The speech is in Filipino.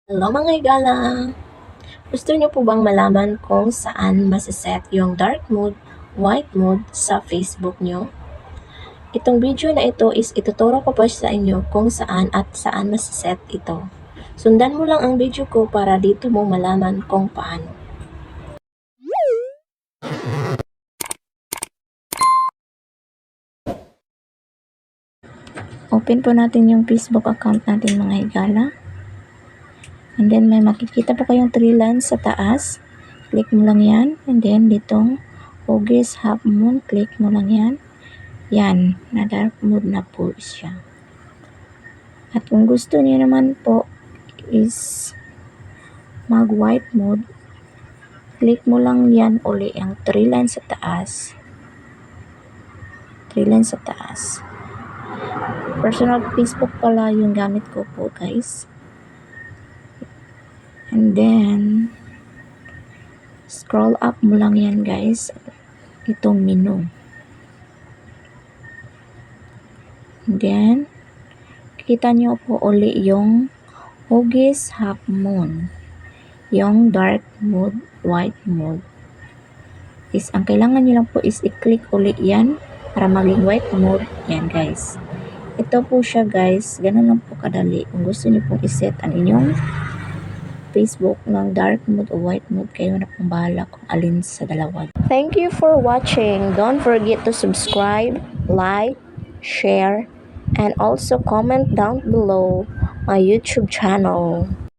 Hello mga higala! Gusto niyo po bang malaman kung saan masaset yung dark mode, white mode sa Facebook niyo? Itong video na ito is ituturo ko pa sa inyo kung saan at saan masaset ito. Sundan mo lang ang video ko para dito mo malaman kung paano. Open po natin yung Facebook account natin mga higala. And then may makikita po kayong 3 lines sa taas. Click mo lang yan. And then ditong August half moon, click mo lang yan. Yan, na dark mode na po siya. At kung gusto niyo naman po is mag white mode, click mo lang yan uli ang 3 lines sa taas. 3 lines sa taas. Personal Facebook pala yung gamit ko po guys. And then scroll up mo lang yan guys, itong menu. And then kita nyo po uli yung August half moon, yung dark mode, white mode. Is ang kailangan nyo lang po is i-click uli yan para maging white mode yan guys. Ito po siya guys, ganun lang po kadali. Kung gusto niyo pong iset ang inyong Facebook ng dark mode o white mode, kayo na pong bahala kung alin sa dalawa. Thank you for watching. Don't forget to subscribe, like, share, and also comment down below my YouTube channel.